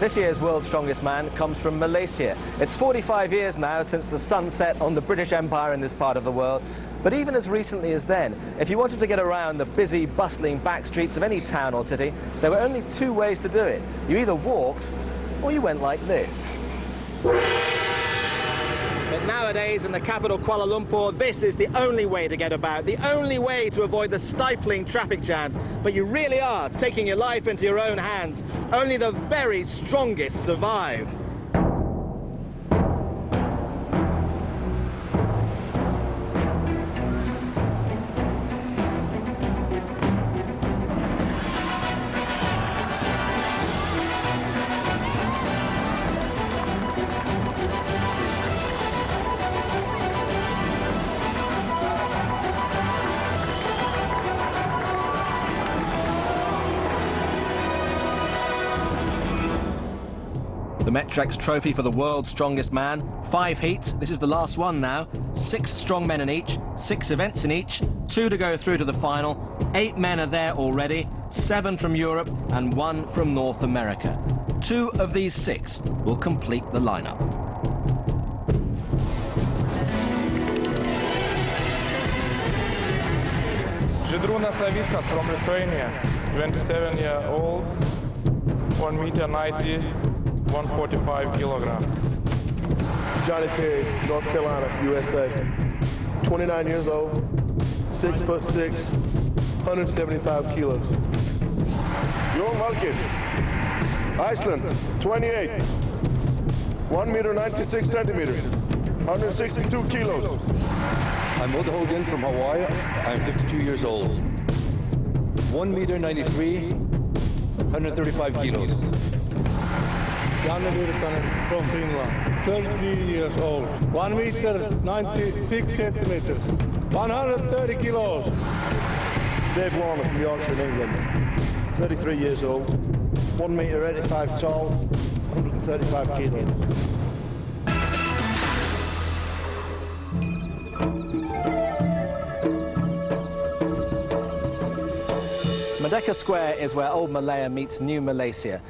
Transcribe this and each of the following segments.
This year's World's Strongest Man comes from Malaysia. It's 45 years now since the sun set on the British Empire in this part of the world. But even as recently as then, if you wanted to get around the busy, bustling back streets of any town or city, there were only two ways to do it. You either walked or you went like this. But nowadays, in the capital Kuala Lumpur, this is the only way to get about, the only way to avoid the stifling traffic jams. But you really are taking your life into your own hands. Only the very strongest survive. The Metrex trophy for the world's strongest man. 5 heats, this is the last one now. 6 strong men in each, 6 events in each, 2 to go through to the final. 8 men are there already, 7 from Europe and 1 from North America. 2 of these 6 will complete the lineup. Strrongest from Lithuania, 27-year-old, 1 meter 90. 145 kilograms. Johnny Perry, North Carolina, USA. 29 years old, 6'6", 175 kilos. Jón Valgeir, Iceland, 28, 1 meter 96 centimeters, 162 kilos. I'm Oda Hogan from Hawaii. I'm 52 years old. 1 meter 93, 135 kilos. Janne Virtanen from Finland, 33 years old, 1 meter 96 centimeters, 130 kilos. Dave Warner from Yorkshire, England, 33 years old, 1 meter 85 tall, 135 kilos. Merdeka Square is where old Malaya meets new Malaysia.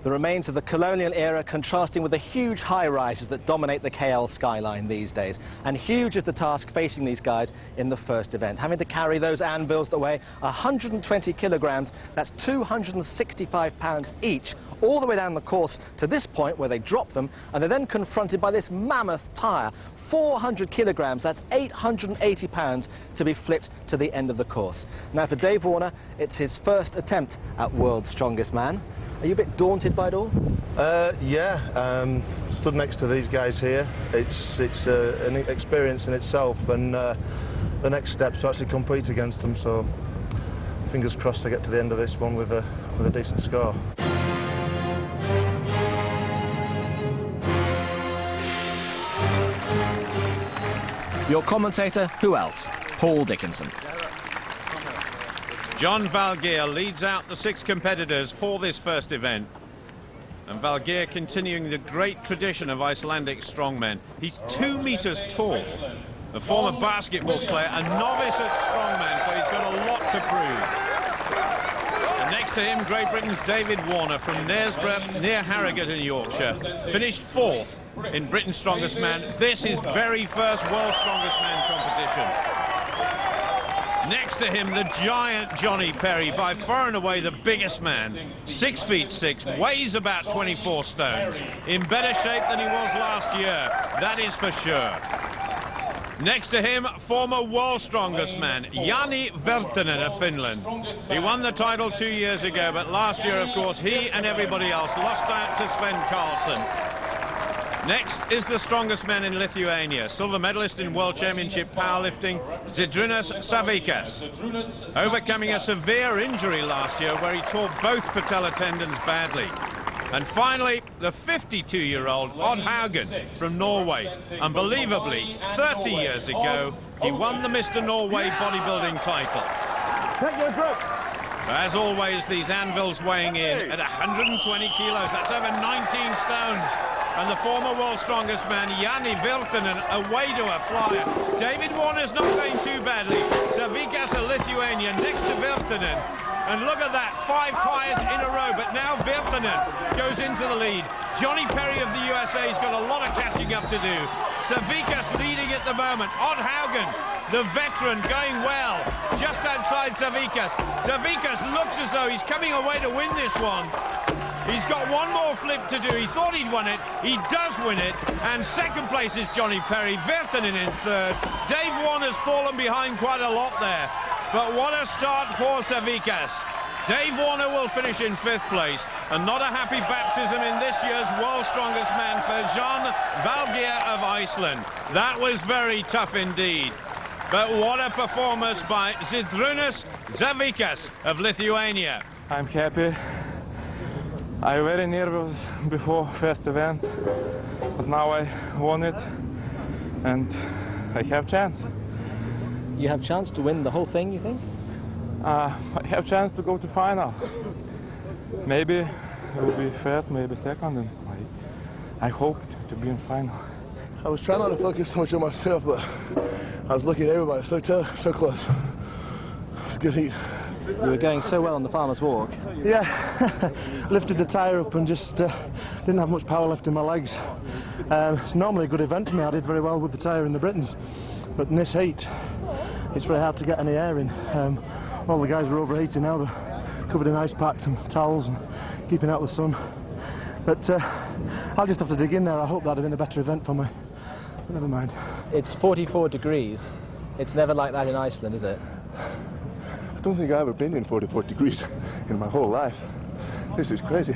The remains of the colonial era contrasting with the huge high-rises that dominate the KL skyline these days. And huge is the task facing these guys in the first event, having to carry those anvils that weigh 120 kilograms, that's 265 pounds each, all the way down the course to this point where they drop them, and they're then confronted by this mammoth tyre, 400 kilograms, that's 880 pounds, to be flipped to the end of the course. Now for Dave Warner, it's his first attempt at World's Strongest Man. Are you a bit daunted by it all? Yeah, stood next to these guys here. It's an experience in itself, and the next step's to actually compete against them, so fingers crossed I get to the end of this one with a decent score. Your commentator, who else? Paul Dickinson. John Valgeir leads out the 6 competitors for this first event. And Valgeir continuing the great tradition of Icelandic strongmen. He's 2 meters tall, a former basketball player, a novice at strongman, so he's got a lot to prove. And next to him, Great Britain's David Warner from Knaresborough, near Harrogate in Yorkshire, finished 4th in Britain's Strongest Man. This is very first World's Strongest Man competition. Next to him, the giant Johnny Perry, by far and away the biggest man. 6 feet 6, weighs about 24 stones. In better shape than he was last year, that is for sure. Next to him, former World's Strongest Man, Jani Virtanen of Finland. He won the title 2 years ago, but last year, of course, he and everybody else lost out to Sven Karlsson. Next is the strongest man in Lithuania, silver medalist in World Championship powerlifting, Žydrūnas Savikas, overcoming a severe injury last year where he tore both patella tendons badly. And finally, the 52-year-old Odd Haugen from Norway. Unbelievably, 30 years ago, he won the Mr. Norway bodybuilding title. Take your grip. As always, these anvils weighing in at 120 kilos. That's over 19 stones. And the former world's strongest man, Jani Virtanen, away to a flyer. David Warner's not going too badly. Savikas, a Lithuanian, next to Virtanen. And look at that, 5 tyres in a row, but now Virtanen goes into the lead. Johnny Perry of the USA has got a lot of catching up to do. Savikas leading at the moment. Odd Haugen, the veteran, going well, just outside Savikas. Savikas looks as though he's coming away to win this one. He's got one more flip to do. He thought he'd won it. He does win it. And second place is Johnny Perry. Virtanen in third. Dave Warner's fallen behind quite a lot there. But what a start for Savikas. Dave Warner will finish in 5th place. And not a happy baptism in this year's World's Strongest Man for Jan Valgeir of Iceland. That was very tough indeed. But what a performance by Žydrūnas Savikas of Lithuania. I'm happy. I'm very nervous before first event, but now I won it and I have chance. You have chance to win the whole thing, you think? I have chance to go to final. Maybe it will be first, maybe second, and I hoped to be in final. I was trying not to focus so much on myself, but I was looking at everybody so close. It's good heat. You were going so well on the farmer's walk. Yeah, lifted the tyre up and just didn't have much power left in my legs. It's normally a good event for me. I did very well with the tyre in the Britons, but in this heat, it's very hard to get any air in. All the guys are overheating now. They're covered in ice packs and towels and keeping out the sun. But I'll just have to dig in there. I hope that'd have been a better event for me, but never mind. It's 44 degrees. It's never like that in Iceland, is it? I don't think I've ever been in 44 degrees in my whole life. This is crazy.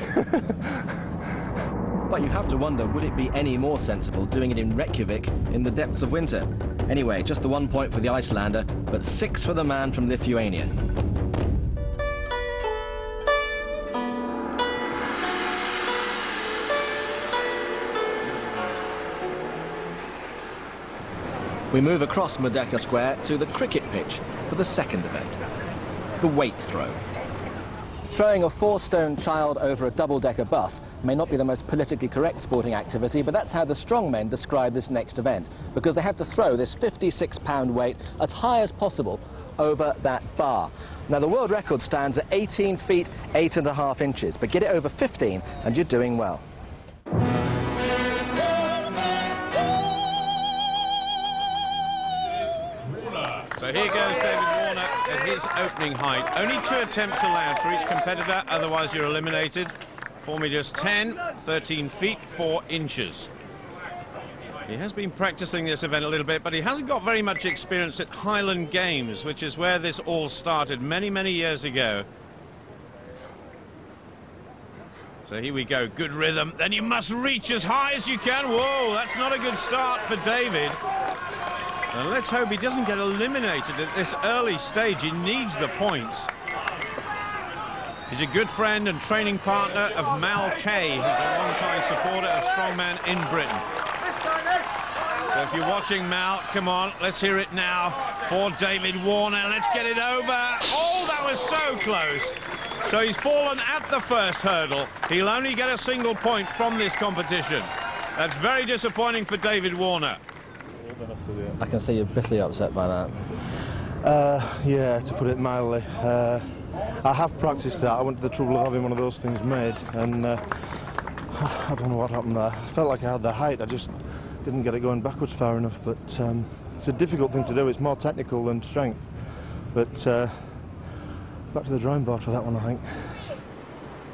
But you have to wonder, would it be any more sensible doing it in Reykjavik in the depths of winter? Anyway, just the 1 point for the Icelander, but 6 for the man from Lithuania. We move across Merdeka Square to the cricket pitch for the second event, the weight throw. Throwing a 4-stone child over a double-decker bus may not be the most politically correct sporting activity, but that's how the strongmen describe this next event, because they have to throw this 56-pound weight as high as possible over that bar. Now, the world record stands at 18 feet, 8.5 inches, but get it over 15 and you're doing well. So here goes David Warner at his opening height. Only 2 attempts allowed for each competitor, otherwise you're eliminated. 4 meters 10, 13 feet 4 inches. He has been practicing this event a little bit, but he hasn't got very much experience at Highland Games, which is where this all started many, many years ago. So here we go, good rhythm. Then you must reach as high as you can. Whoa, that's not a good start for David. And let's hope he doesn't get eliminated at this early stage. He needs the points. He's a good friend and training partner of Mal Kay, who's a long-time supporter of strongman in Britain. So if you're watching, Mal, come on, let's hear it now for David Warner. Let's get it over. Oh, that was so close. So he's fallen at the first hurdle. He'll only get a single point from this competition. That's very disappointing for David Warner. I can see you're bitterly upset by that. Yeah, to put it mildly. I have practiced that. I went to the trouble of having one of those things made, and I don't know what happened there. I felt like I had the height, I just didn't get it going backwards far enough, but it's a difficult thing to do. It's more technical than strength, but back to the drawing board for that one, I think.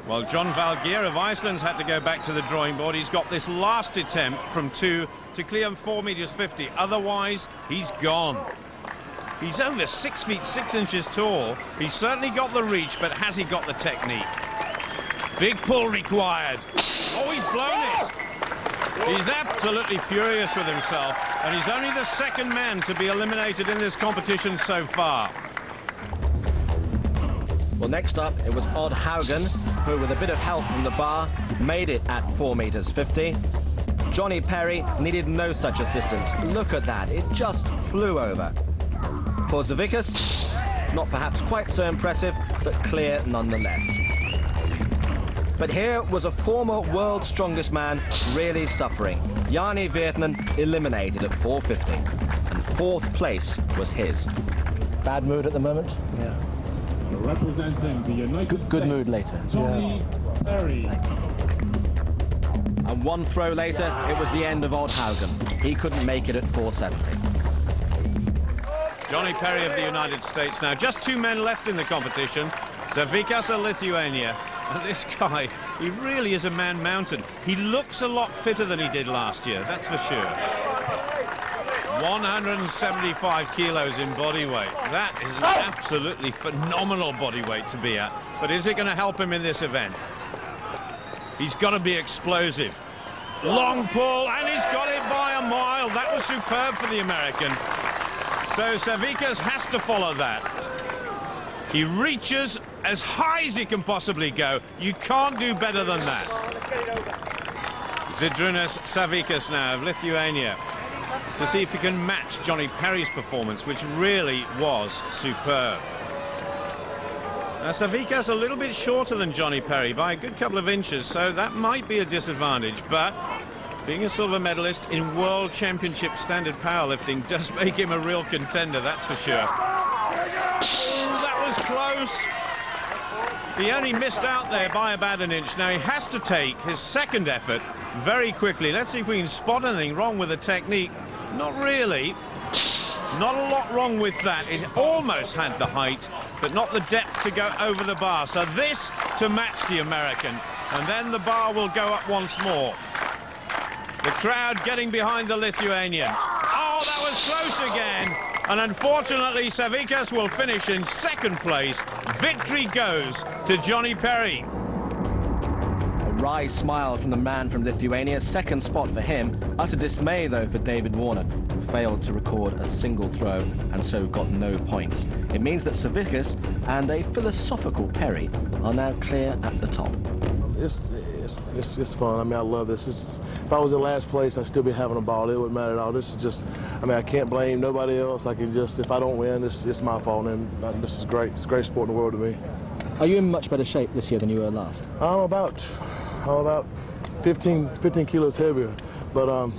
Well, Jan Valgeir of Iceland's had to go back to the drawing board. He's got this last attempt from 2 to clear 4 meters 50. Otherwise, he's gone. He's over 6 feet 6 inches tall. He's certainly got the reach, but has he got the technique? Big pull required. Oh, he's blown it. He's absolutely furious with himself, and he's only the second man to be eliminated in this competition so far. Well, next up, it was Odd Haugen, who, with a bit of help from the bar, made it at 4 meters 50. Johnny Perry needed no such assistance. Look at that, it just flew over. For Savikas, not perhaps quite so impressive, but clear nonetheless. But here was a former world's strongest man really suffering. Jani Virtanen eliminated at 450, and 4th place was his. Bad mood at the moment? Yeah. Representing the United States. Good mood later. Johnny Perry. And one throw later, it was the end of Odd Haugen. He couldn't make it at 470. Johnny Perry of the United States now. Just 2 men left in the competition. Savikas of Lithuania. And this guy, he really is a man mountain. He looks a lot fitter than he did last year, that's for sure. 175 kilos in body weight. That is an absolutely phenomenal body weight to be at. But is it going to help him in this event? He's got to be explosive. Long pull, and he's got it by a mile. That was superb for the American. So Savikas has to follow that. He reaches as high as he can possibly go. You can't do better than that. Strrongest Savikas now of Lithuania to see if he can match Johnny Perry's performance, which really was superb. Now, Savikas a little bit shorter than Johnny Perry by a good couple of inches, so that might be a disadvantage, but being a silver medalist in World Championship standard powerlifting does make him a real contender, that's for sure. Oh, that was close. He only missed out there by about an inch. Now he has to take his second effort very quickly. Let's see if we can spot anything wrong with the technique. Not really. Not a lot wrong with that. It almost had the height, but not the depth to go over the bar. So this to match the American, and then the bar will go up once more. The crowd getting behind the Lithuanian. Oh, that was close again. And unfortunately, Savikas will finish in second place. Victory goes to Johnny Perry. A wry smile from the man from Lithuania. Second spot for him. Utter dismay, though, for David Warner, who failed to record a single throw and so got no points. It means that Savikas and a philosophical Perry are now clear at the top. It's fun. I mean, I love this. If I was in last place, I'd still be having a ball. It wouldn't matter at all. This is just, I mean, I can't blame nobody else. I can just, if I don't win, it's my fault. And this is great. It's a great sport in the world to me. Are you in much better shape this year than you were last? I'm about 15 kilos heavier, but a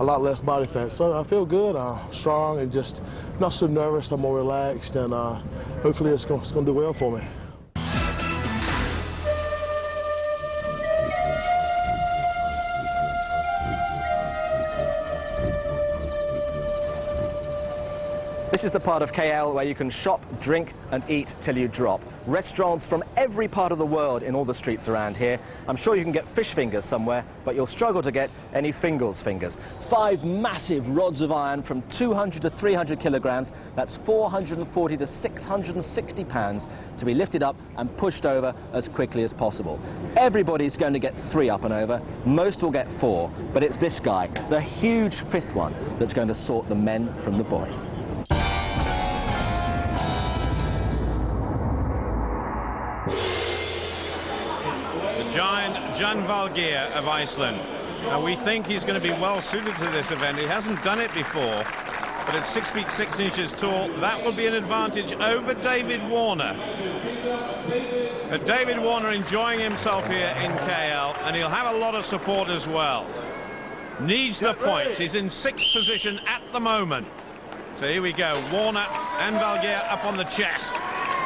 lot less body fat. So I feel good, strong, and just not so nervous. I'm more relaxed, and hopefully it's going to do well for me. This is the part of KL where you can shop, drink and eat till you drop. Restaurants from every part of the world in all the streets around here. I'm sure you can get fish fingers somewhere, but you'll struggle to get any Fingal's fingers. 5 massive rods of iron from 200 to 300 kilograms, that's 440 to 660 pounds, to be lifted up and pushed over as quickly as possible. Everybody's going to get 3 up and over, most will get 4, but it's this guy, the huge 5th one, that's going to sort the men from the boys. Giant Jan Valgeir of Iceland. Now we think he's going to be well suited to this event. He hasn't done it before, but at 6 feet 6 inches tall, that will be an advantage over David Warner. But David Warner enjoying himself here in KL, and he'll have a lot of support as well. Needs the points. He's in 6th position at the moment. So here we go. Warner and Valgeir up on the chest.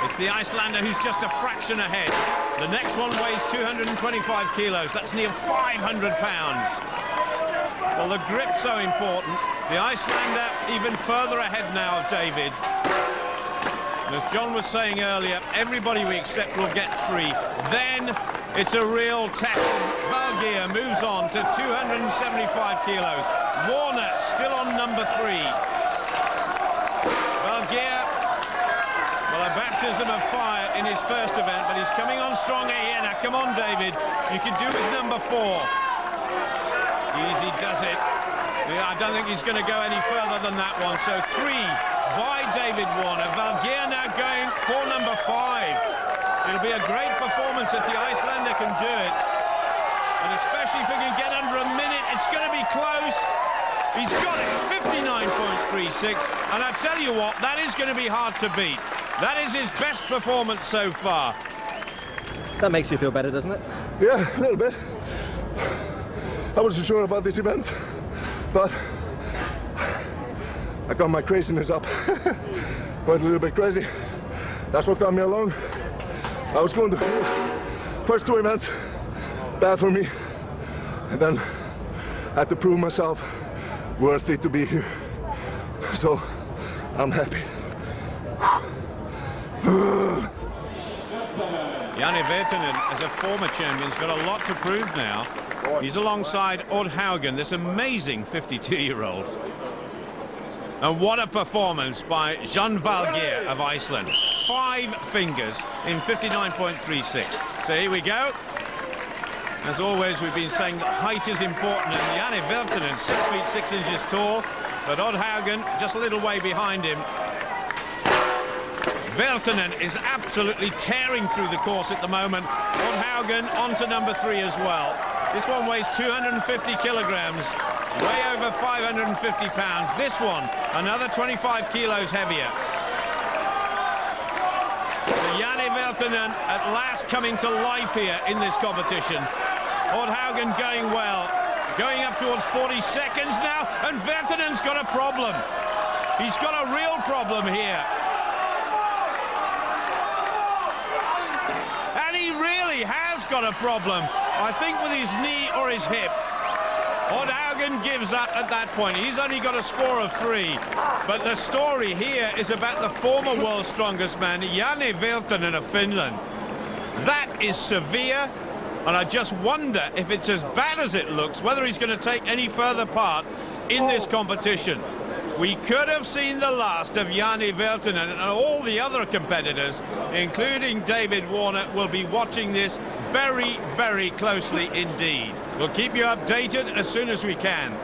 It's the Icelander who's just a fraction ahead. The next one weighs 225 kilos. That's near 500 pounds. Well, the grip's so important. The Icelander even further ahead now of David. And as John was saying earlier, everybody we accept will get 3. Then it's a real test. Valgeir moves on to 275 kilos. Warner still on number 3. Valgeir, well, a baptism of fire in his first event, but he's coming on stronger here. Now, come on, David. You can do with number 4. Easy does it. Yeah, I don't think he's going to go any further than that one. So 3 by David Warner. Valgeir now going for number 5. It'll be a great performance if the Icelander can do it. And especially if he can get under a minute, it's going to be close. He's got it, 59.36. And I tell you what, that is going to be hard to beat. That is his best performance so far. That makes you feel better, doesn't it? Yeah, a little bit. I wasn't sure about this event, but I got my craziness up. Went a little bit crazy. That's what brought me along. I was going to first 2 events, bad for me, and then I had to prove myself worthy to be here. So I'm happy. Janne Virtanen, as a former champion, has got a lot to prove now. He's alongside Odd Haugen, this amazing 52-year-old. And what a performance by Jan Valgeir of Iceland. 5 fingers in 59.36. So here we go. As always, we've been saying that height is important, and Janne Virtanen, 6 feet 6 inches tall, but Odd Haugen just a little way behind him. Virtanen is absolutely tearing through the course at the moment. Odd Haugen on to number 3 as well. This one weighs 250 kilograms, way over 550 pounds. This one, another 25 kilos heavier. So Janne Virtanen at last coming to life here in this competition. Odd Haugen going well, going up towards 40 seconds now, and Virtanen's got a problem. He's got a real problem here. And he really has got a problem, I think, with his knee or his hip. Odd Haugen gives up at that point. He's only got a score of 3. But the story here is about the former world's strongest man, Janne Virtanen of Finland. That is severe, and I just wonder if it's as bad as it looks, whether he's going to take any further part in this competition. We could have seen the last of Janne Virtanen, and all the other competitors, including David Warner, will be watching this very, very closely indeed. We'll keep you updated as soon as we can.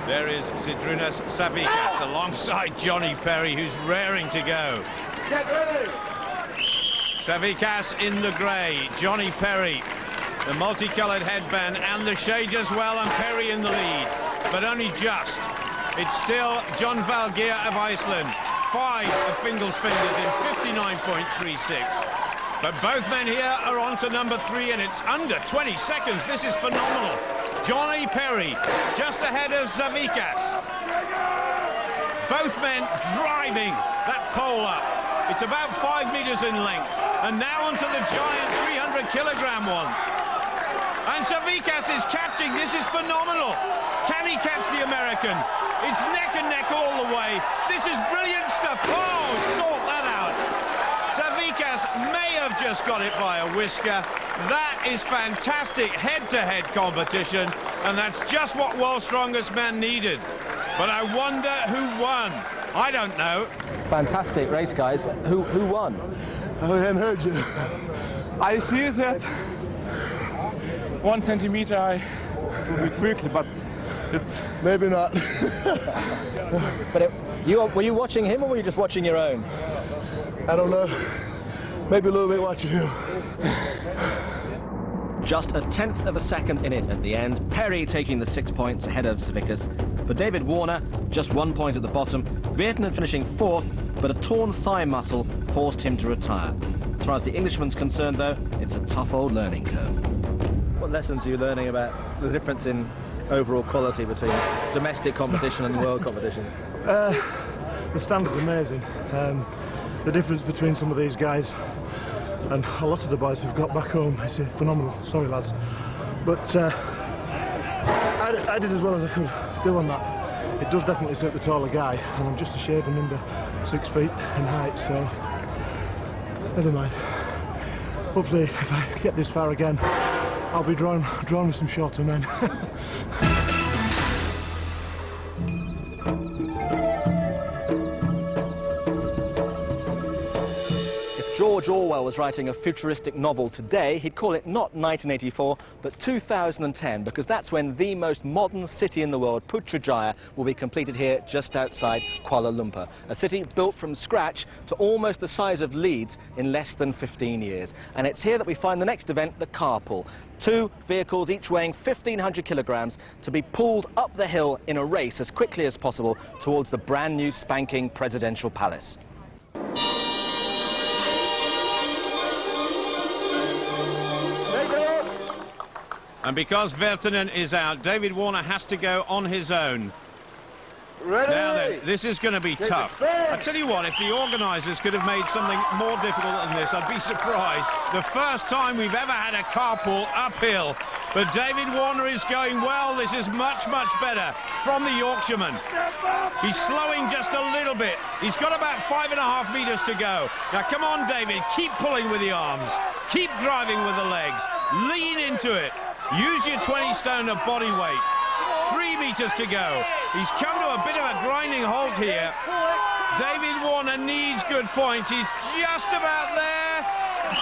There is Zydrunas Savickas alongside Johnny Perry, who's raring to go. Get ready! Savickas in the grey, Johnny Perry, the multicolored headband and the shades as well, and Perry in the lead. But only just. It's still Jan Valgeir of Iceland. 5 of Fingal's fingers in 59.36. But both men here are on to number 3, and it's under 20 seconds. This is phenomenal. Johnny Perry just ahead of Savickas. Both men driving that pole up. It's about 5 meters in length. And now onto the giant 300-kilogram one. And Savickas is catching. This is phenomenal. Can he catch the American? It's neck and neck all the way. This is brilliant stuff. Oh, sort that out. Savickas may have just got it by a whisker. That is fantastic head-to-head competition, and that's just what World's Strongest Man needed. But I wonder who won. I don't know. Fantastic race, guys. Who won? I haven't heard you. I see that 1 centimeter I will be quickly, but it's... Maybe not. But were you watching him, or were you just watching your own? I don't know. Maybe a little bit watching you. Just a 1/10 of a second in it at the end. Perry taking the 6 points ahead of Savickas. For David Warner, just 1 point at the bottom. Virtanen finishing 4th, but a torn thigh muscle forced him to retire. As far as the Englishman's concerned, though, it's a tough old learning curve. What lessons are you learning about the difference in overall quality between domestic competition and world competition? The standard's amazing. The difference between some of these guys and a lot of the boys who've got back home is phenomenal. Sorry, lads. But I did as well as I could do on that. It does definitely suit the taller guy, and I'm just a shaving under 6 feet in height, so never mind. Hopefully, if I get this far again, I'll be drawn with some shorter men. George Orwell was writing a futuristic novel today, he'd call it not 1984, but 2010, because that's when the most modern city in the world, Putrajaya, will be completed here just outside Kuala Lumpur. A city built from scratch to almost the size of Leeds in less than 15 years. And it's here that we find the next event, the carpool. 2 vehicles, each weighing 1,500 kilograms, to be pulled up the hill in a race as quickly as possible towards the brand new spanking presidential palace. And because Virtanen is out, David Warner has to go on his own. Now then, this is going to be tough. I tell you what, if the organisers could have made something more difficult than this, I'd be surprised. The first time we've ever had a carpool uphill. But David Warner is going well. This is much, much better from the Yorkshireman. He's slowing just a little bit. He's got about 5.5 metres to go. Now, come on, David. Keep pulling with the arms. Keep driving with the legs. Lean into it. Use your 20 stone of body weight. 3 metres to go. He's come to a bit of a grinding halt here. David Warner needs good points. He's just about there.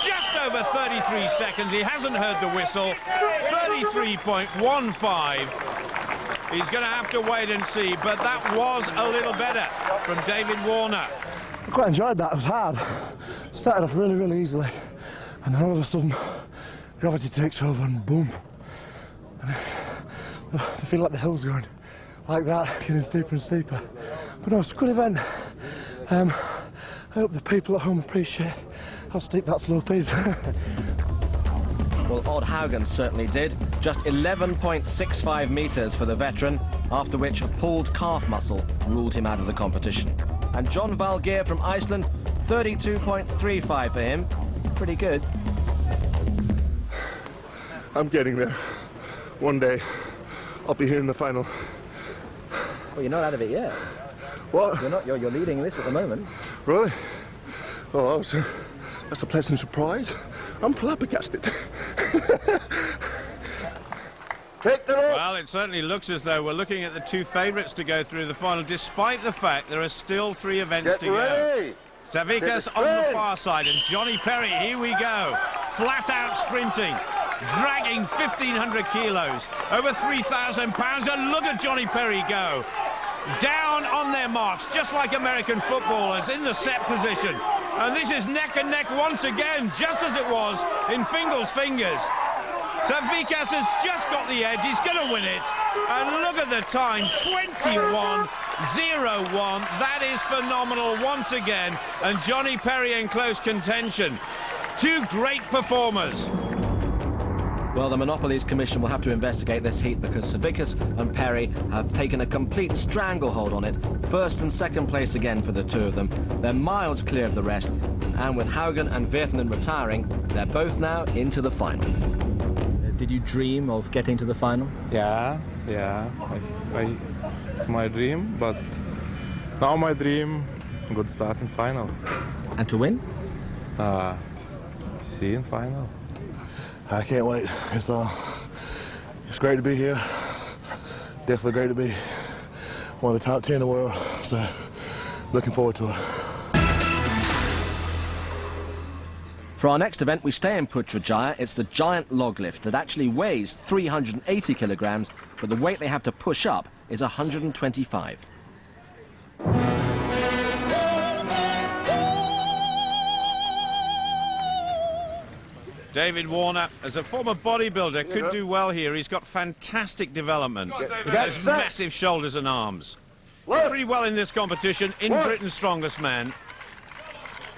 Just over 33 seconds. He hasn't heard the whistle. 33.15. He's going to have to wait and see, but that was a little better from David Warner. I quite enjoyed that. It was hard. Started off really, really easily, and then all of a sudden, gravity takes over and boom. And I feel like the hill's going like that, getting steeper and steeper. But no, it's a good event. I hope the people at home appreciate how steep that slope is. Well, Odd Haugen certainly did. Just 11.65 metres for the veteran, after which a pulled calf muscle ruled him out of the competition. And John Valgeir from Iceland, 32.35 for him. Pretty good. I'm getting there. One day, I'll be here in the final. Well, you're not out of it yet. What? You're leading this at the moment. Really? Oh, that's a pleasant surprise. I'm flabbergasted. Well, it certainly looks as though we're looking at the two favourites to go through the final, despite the fact there are still 3 events to go. Savikas on the far side, and Johnny Perry, here we go. Flat out sprinting, dragging 1,500 kilos, over 3,000 pounds, and look at Johnny Perry go. Down on their marks, just like American footballers, in the set position. And this is neck and neck once again, just as it was in Fingal's fingers. Savikas has just got the edge, he's going to win it. And look at the time, 21.01. That is phenomenal once again. And Johnny Perry in close contention. 2 great performers. Well, the Monopolies Commission will have to investigate this heat because Savikas and Perry have taken a complete stranglehold on it. First and second place again for the two of them. They're miles clear of the rest. And with Haugen and Virtanen retiring, they're both now into the final. Did you dream of getting to the final? Yeah. It's my dream, but now my dream, good start in final. And to win? See in final. I can't wait. It's great to be here. Definitely great to be one of the top 10 in the world. So, looking forward to it. For our next event, we stay in Putrajaya. It's the giant log lift that actually weighs 380 kilograms, but the weight they have to push up is 125. David Warner, as a former bodybuilder, could do well here. He's got fantastic development. He has massive shoulders and arms. Pretty well in this competition, in Britain's Strongest Man.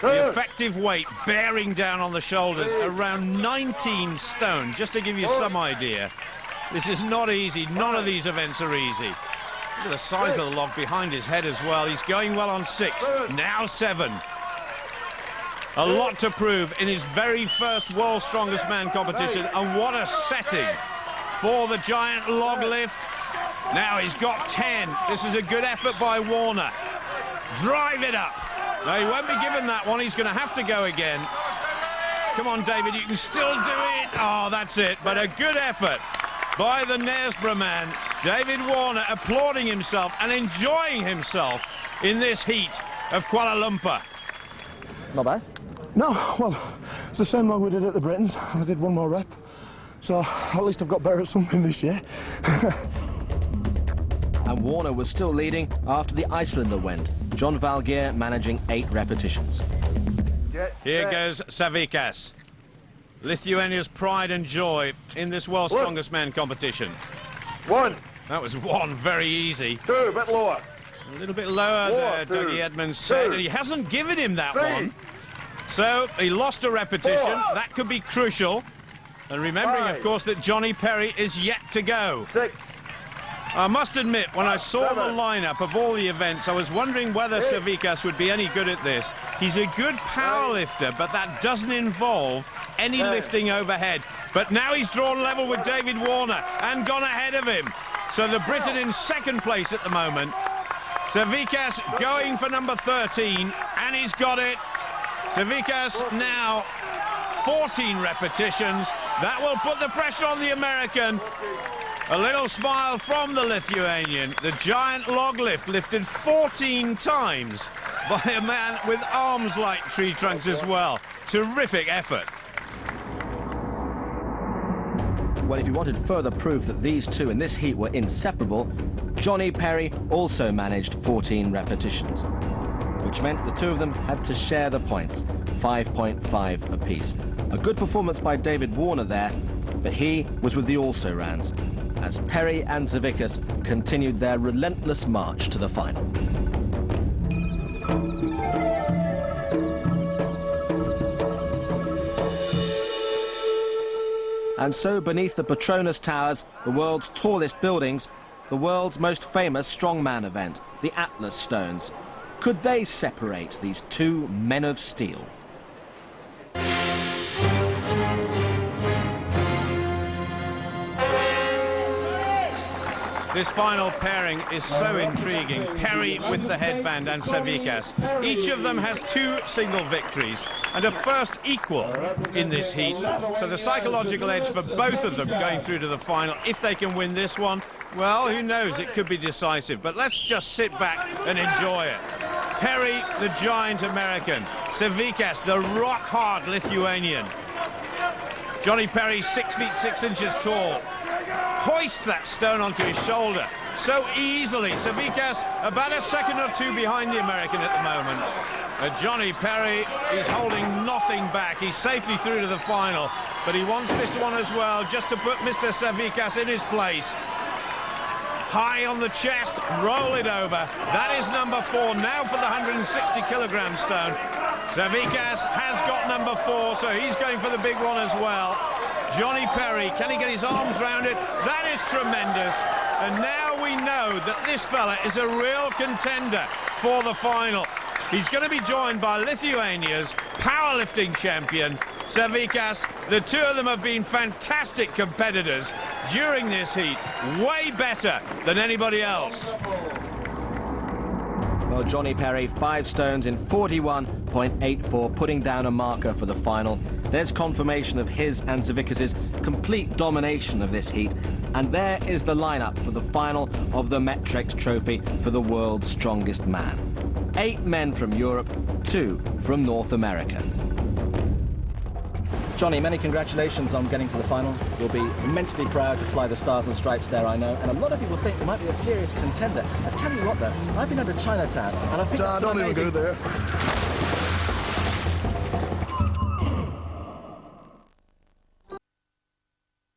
The effective weight bearing down on the shoulders, around 19 stone, just to give you some idea. This is not easy. None of these events are easy. Look at the size of the log behind his head as well. He's going well on 6, now 7. A lot to prove in his very first World's Strongest Man competition, and what a setting for the giant log lift. Now he's got 10. This is a good effort by Warner. Drive it up. No, he won't be given that one. He's going to have to go again. Come on, David, you can still do it. Oh, that's it. But a good effort by the Knaresborough man. David Warner applauding himself and enjoying himself in this heat of Kuala Lumpur. Not bad. No, well, it's the same log we did at the Britons. I did one more rep. So at least I've got better at something this year. And Warner was still leading after the Icelander went. John Valgeir managing 8 repetitions. Here goes Savikas. Lithuania's pride and joy in this World's Strongest Man competition. 1. That was 1, very easy. 2, a bit lower. A little bit lower there, Dougie Edmonds said, and he hasn't given him that one. So he lost a repetition. That could be crucial. And remembering, of course, that Johnny Perry is yet to go. 6. I must admit, when I saw the lineup of all the events, I was wondering whether Strrongest would be any good at this. He's a good power lifter, but that doesn't involve any lifting overhead. But now he's drawn level with David Warner and gone ahead of him. So the Briton in second place at the moment. Strrongest going for number 13, and he's got it. Strrongest now 14 repetitions. That will put the pressure on the American. A little smile from the Lithuanian. The giant log lift lifted 14 times by a man with arms like tree trunks as well. Terrific effort. Well, if you wanted further proof that these two in this heat were inseparable, Johnny Perry also managed 14 repetitions, which meant the two of them had to share the points, 5.5 apiece. A good performance by David Warner there, but he was with the also-rans, as Perry and Strrongest continued their relentless march to the final. And so beneath the Petronas Towers, the world's tallest buildings, the world's most famous strongman event, the Atlas Stones. Could they separate these two men of steel? This final pairing is so intriguing. Perry with the headband and Strrongest. Each of them has 2 single victories and a first equal in this heat. So the psychological edge for both of them going through to the final, if they can win this one, well, who knows, it could be decisive. But let's just sit back and enjoy it. Perry, the giant American. Strrongest, the rock-hard Lithuanian. Johnny Perry, 6 feet 6 inches tall. Hoists that stone onto his shoulder so easily. Strrongest about a second or 2 behind the American at the moment. Johnny Perry, he's holding nothing back. He's safely through to the final, but he wants this one as well, just to put Mr. Strrongest in his place. High on the chest, roll it over. That is number 4 now for the 160-kilogram stone. Strrongest has got number 4, so he's going for the big one as well. Johnny Perry, can he get his arms round it? That is tremendous. And now we know that this fella is a real contender for the final. He's going to be joined by Lithuania's powerlifting champion, Strrongest. The two of them have been fantastic competitors during this heat, way better than anybody else. Well, Johnny Perry, 5 stones in 41.84, putting down a marker for the final. There's confirmation of his and Strrongest's complete domination of this heat. And there is the lineup for the final of the Metrex Trophy for the world's strongest man. 8 men from Europe, 2 from North America. Johnny, many congratulations on getting to the final. You'll be immensely proud to fly the Stars and Stripes there, I know. And a lot of people think you might be a serious contender. I tell you what, though, I've been under Chinatown and I've picked up some amazing... Don't even go there.